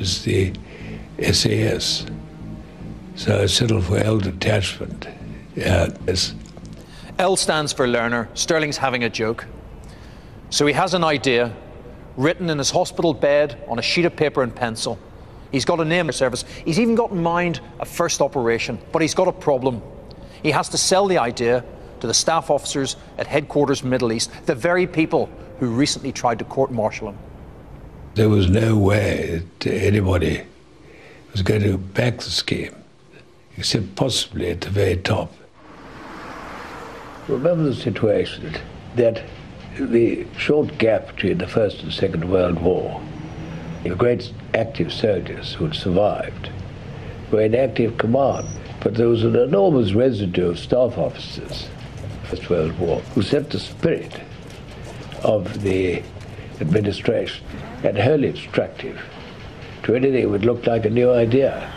is the SAS. So I settled for L detachment. L stands for learner. Sterling's having a joke. So he has an idea written in his hospital bed on a sheet of paper and pencil. He's got a name of service. He's even got in mind a first operation, but he's got a problem. He has to sell the idea to the staff officers at headquarters Middle East, the very people who recently tried to court-martial him. There was no way that anybody was going to back the scheme, except possibly at the very top. Remember the situation that the short gap between the First and Second World War, the great active soldiers who had survived were in active command, but there was an enormous residue of staff officers, First World War, who set the spirit of the administration and wholly obstructive to anything that would look like a new idea.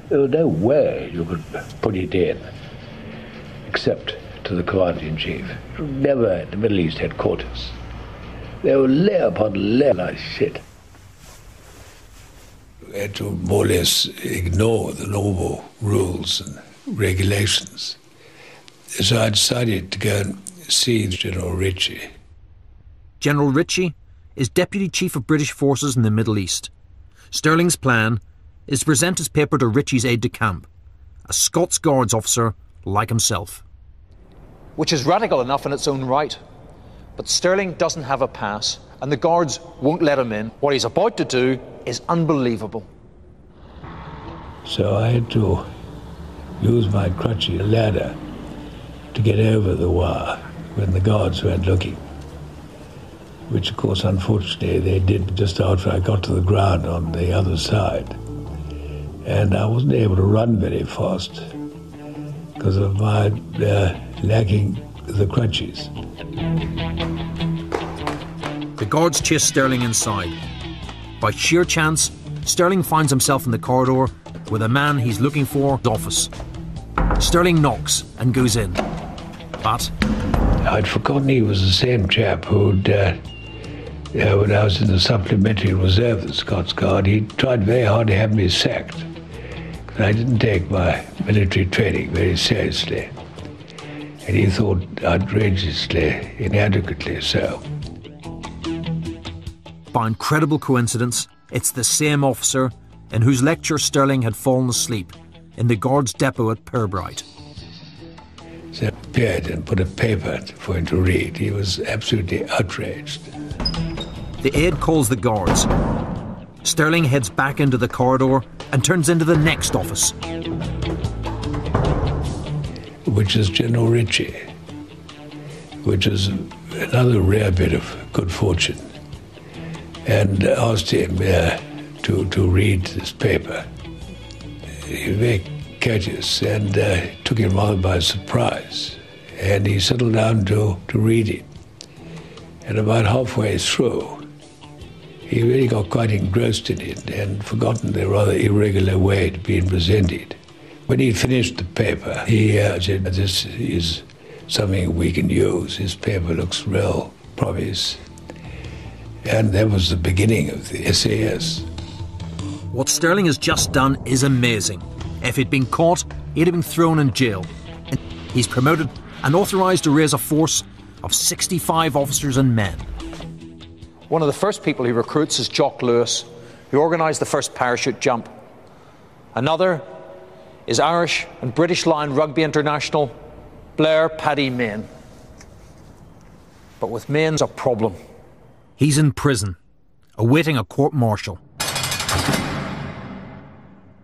There was no way you could put it in except to the Commander-in-Chief. Never at the Middle East headquarters. They were layer upon layer like shit. We had to more or less ignore the normal rules and regulations. So I decided to go and see General Ritchie. General Ritchie is Deputy Chief of British Forces in the Middle East. Sterling's plan is to present his paper to Ritchie's aide-de-camp, a Scots Guards officer like himself. Which is radical enough in its own right. But Sterling doesn't have a pass, and the Guards won't let him in. What he's about to do is unbelievable. So I had to use my crutchy ladder to get over the wire when the Guards weren't looking, which of course unfortunately they did just after I got to the ground on the other side. And I wasn't able to run very fast because of my lacking the crutches. The Guards chase Sterling inside. By sheer chance, Sterling finds himself in the corridor with a man he's looking for office. Sterling knocks and goes in. But I'd forgotten he was the same chap who'd, when I was in the supplementary reserve of the Scots Guard, he tried very hard to have me sacked. I didn't take my military training very seriously, and he thought outrageously, inadequately so. By incredible coincidence, it's the same officer in whose lecture Sterling had fallen asleep in the Guards depot at Pirbright. So I appeared and put a paper for him to read. He was absolutely outraged. The aide calls the Guards. Sterling heads back into the corridor and turns into the next office, which is General Ritchie, which is another rare bit of good fortune, and asked him to read this paper. He was very courteous and took him rather by surprise, and he settled down to read it. And about halfway through, he really got quite engrossed in it and forgotten the rather irregular way it had been presented. When he finished the paper, he said, "This is something we can use. This paper looks real promise." And that was the beginning of the SAS. What Sterling has just done is amazing. If he'd been caught, he'd have been thrown in jail. And he's promoted and authorised to raise a force of 65 officers and men. One of the first people he recruits is Jock Lewis, who organised the first parachute jump. Another is Irish and British Lion rugby international Blair Paddy Main. But with Main's a problem. He's in prison, awaiting a court-martial.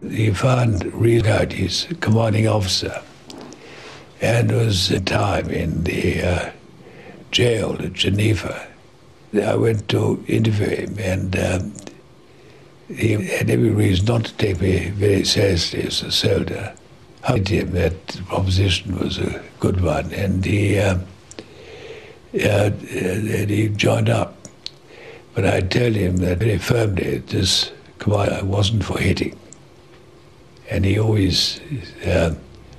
He found read out his commanding officer, and was a time in the jail at Geneva. I went to interview him, and he had every reason not to take me very seriously as a soldier. I told him that the proposition was a good one, and he joined up. But I told him that very firmly this command wasn't for hitting. And he always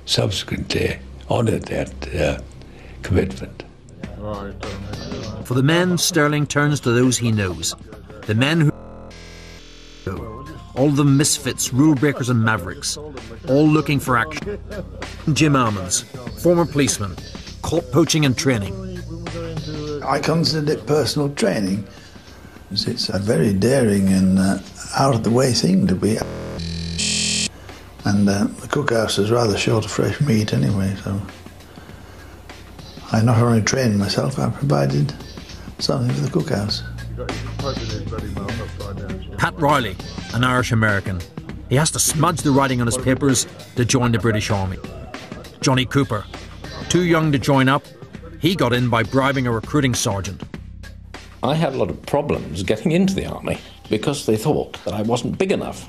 subsequently honoured that commitment. For the men, Sterling turns to those he knows, the men who all of them misfits, rule breakers and mavericks, all looking for action. Jim Almonds, former policeman, caught poaching and training. I consider it personal training. It's a very daring and out-of-the-way thing to be. And the cookhouse is rather short of fresh meat anyway, so I not only trained myself, I provided something for the cookhouse. Pat Riley, an Irish-American. He has to smudge the writing on his papers to join the British Army. Johnny Cooper, too young to join up, he got in by bribing a recruiting sergeant. I had a lot of problems getting into the army because they thought that I wasn't big enough,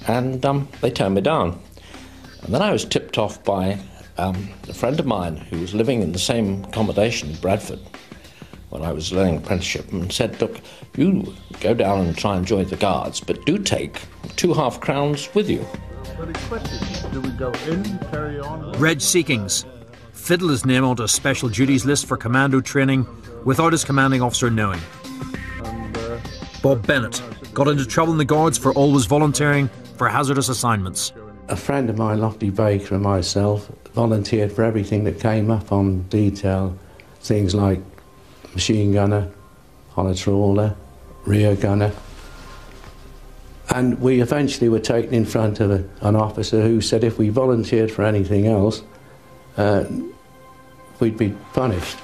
and they turned me down. And then I was tipped off by a friend of mine who was living in the same accommodation in Bradford when I was learning apprenticeship, and said, look, you go down and try and join the Guards, but do take 2 half-crowns with you. Do we go in, carry on? Reg Seekings fiddled his name onto a special duties list for commando training without his commanding officer knowing. Bob Bennett got into trouble in the Guards for always volunteering for hazardous assignments. A friend of mine, Lofty Baker, and myself volunteered for everything that came up on detail, things like machine gunner, on a trawler, rear gunner. And we eventually were taken in front of an officer who said if we volunteered for anything else, we'd be punished.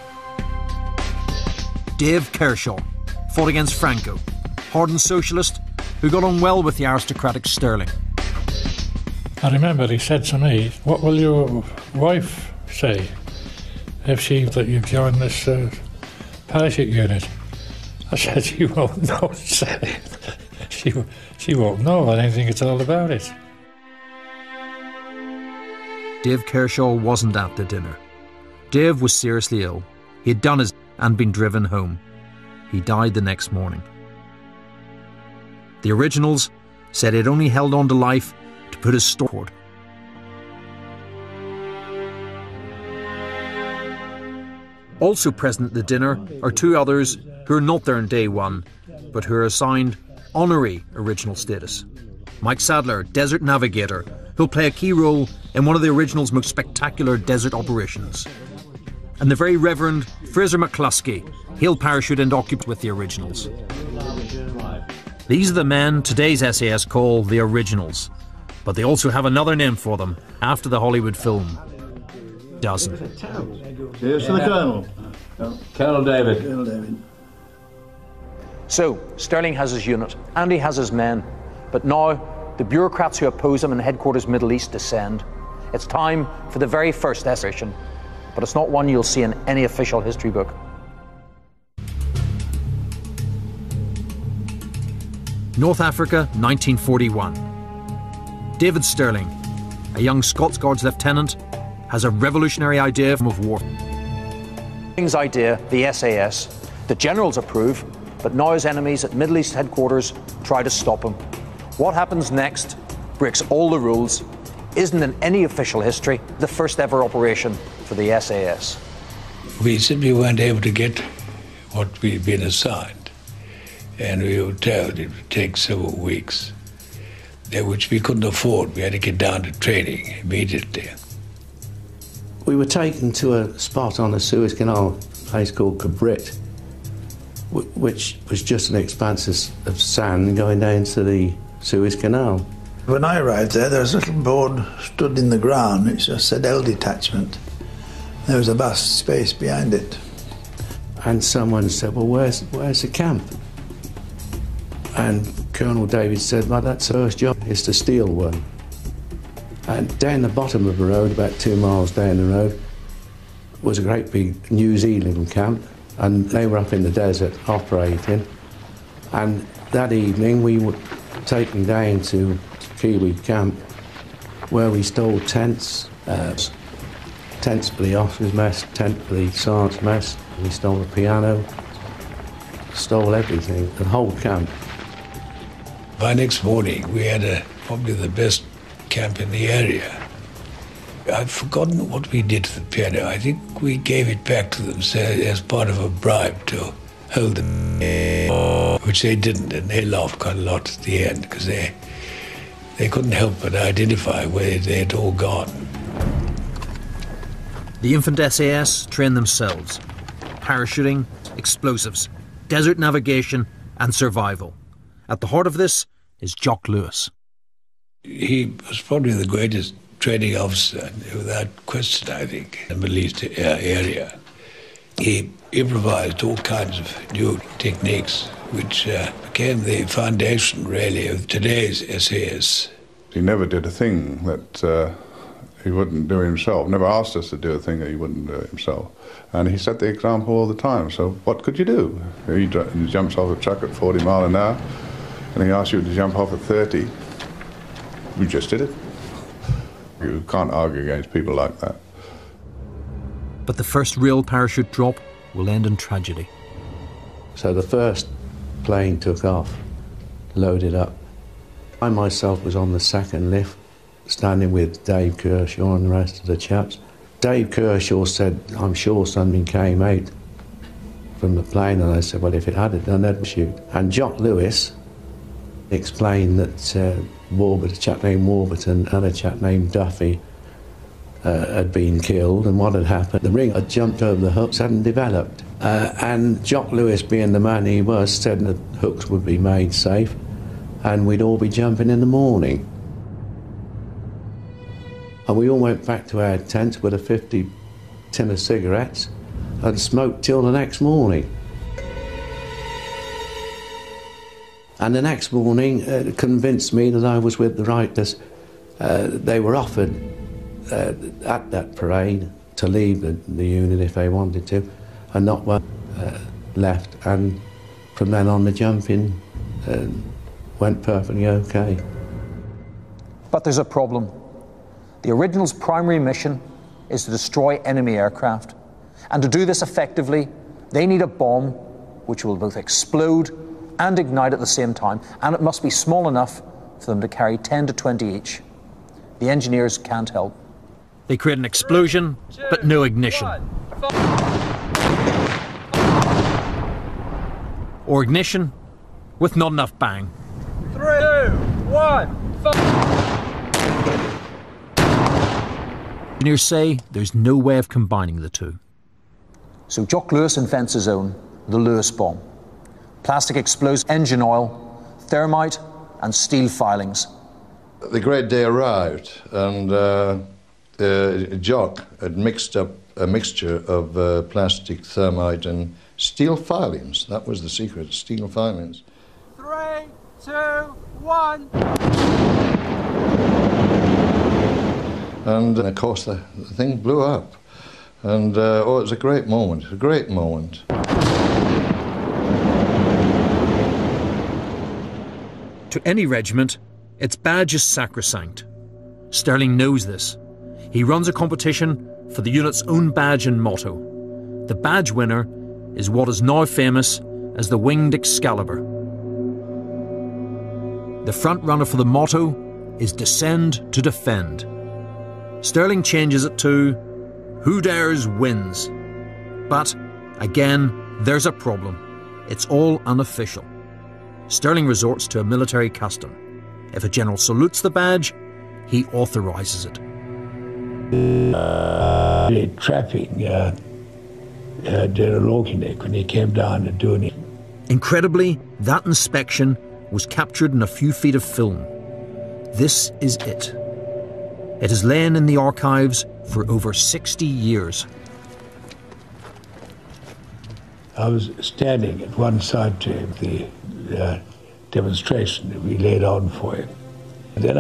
Dave Kershaw fought against Franco, hardened socialist who got on well with the aristocratic Sterling. I remember he said to me, what will your wife say if she that you've joined this parachute unit? I said, she won't know, she won't know. I don't think it's all about it. Dave Kershaw wasn't at the dinner. Dave was seriously ill. He had done his and been driven home. He died the next morning. The Originals said he'd only held on to life to put his story forward. Also present at the dinner are 2 others who are not there on day 1, but who are assigned honorary original status. Mike Sadler, desert navigator, who'll play a key role in one of the Originals' most spectacular desert operations. And the very Reverend Fraser McCluskey, he'll parachute into occupation with the Originals. These are the men today's SAS call the Originals, but they also have another name for them after the Hollywood film, Dozen. Here's to the Colonel. Colonel David. Colonel David. So, Sterling has his unit, and he has his men, but now the bureaucrats who oppose him in headquarters Middle East descend. It's time for the very first operation, but it's not one you'll see in any official history book. North Africa, 1941. David Sterling, a young Scots Guards lieutenant, has a revolutionary idea of war. Sterling's idea, the SAS, the generals approve, but now his enemies at Middle East headquarters try to stop him. What happens next breaks all the rules, isn't in any official history the first ever operation for the SAS. We simply weren't able to get what we'd been assigned, and we were told it would take several weeks, which we couldn't afford. We had to get down to training immediately. We were taken to a spot on the Suez Canal, a place called Cabrit, which was just an expanse of sand going down to the Suez Canal. When I arrived there was a little board stood in the ground. It just said L detachment. There was a vast space behind it. And someone said, well, where's the camp? And Colonel David said, well, that's the first job, is to steal one. And down the bottom of the road, about 2 miles down the road, was a great big New Zealand camp, and they were up in the desert operating. And that evening we were taken down to Kiwi camp, where we stole tents, tents for the officers' mess, tent for the sergeant's mess. We stole a piano, stole everything, the whole camp. By next morning, we had probably the best camp in the area. I've forgotten what we did to the piano. I think we gave it back to them as part of a bribe to hold them, which they didn't, and they laughed quite a lot at the end because they they couldn't help but identify where they had all gone. The infant SAS train themselves. Parachuting, explosives, desert navigation and survival. At the heart of this is Jock Lewis. He was probably the greatest training officer, without question, I think, in the Middle East area. He improvised all kinds of new techniques, which became the foundation, really, of today's SAS. He never did a thing that he wouldn't do himself, never asked us to do a thing that he wouldn't do himself. And he set the example all the time, so what could you do? He jumps off a truck at 40 miles an hour, and he asks you to jump off at 30. We just did it. You can't argue against people like that. But the first real parachute drop will end in tragedy. So the first plane took off, loaded up. I myself was on the second lift, standing with Dave Kershaw and the rest of the chaps. Dave Kershaw said, "I'm sure something came out from the plane," and I said, "Well, if it had, then I'd shoot." And Jock Lewis explained that a chap named Warburton and a chap named Duffy had been killed, and what had happened, the ring had jumped over the hooks, hadn't developed. And Jock Lewis, being the man he was, said that hooks would be made safe and we'd all be jumping in the morning. And we all went back to our tents with a 50 tin of cigarettes and smoked till the next morning. And the next morning it convinced me that I was with the right. They were offered at that parade to leave the unit if they wanted to, and not one left. And from then on the jumping went perfectly okay. But there's a problem. The Originals' primary mission is to destroy enemy aircraft. And to do this effectively, they need a bomb which will both explode and ignite at the same time, and it must be small enough for them to carry 10 to 20 each. The engineers can't help. They create an explosion, but no ignition. Or ignition with not enough bang. 3, 2, 1, Engineers say there's no way of combining the two. So Jock Lewis invents his own, the Lewis bomb. Plastic explosive, engine oil, thermite and steel filings. The great day arrived, and Jock had mixed up a mixture of plastic, thermite and steel filings. That was the secret, steel filings. 3, 2, 1. And of course the thing blew up. And oh, it was a great moment, a great moment. To any regiment, its badge is sacrosanct. Stirling knows this. He runs a competition for the unit's own badge and motto. The badge winner is what is now famous as the Winged Excalibur. The front runner for the motto is Descend to Defend. Stirling changes it to Who Dares Wins. But, again, there's a problem. It's all unofficial. Stirling resorts to a military custom. If a general salutes the badge, he authorises it. Trapping General Orkinek when he came down to do it. Incredibly, that inspection was captured in a few feet of film. This is it. It has lain in the archives for over 60 years. I was standing at one side to him, the demonstration that we laid on for him. And then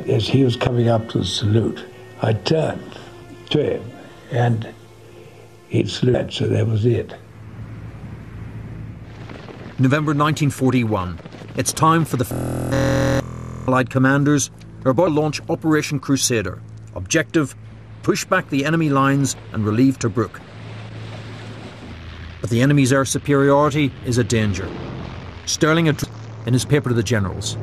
as he was coming up to the salute, I turned to him and he'd saluted, so that was it. November 1941. It's time for the Allied commanders are about to launch Operation Crusader. Objective, push back the enemy lines and relieve Tobruk. But the enemy's air superiority is a danger. Stirling in his paper to the generals.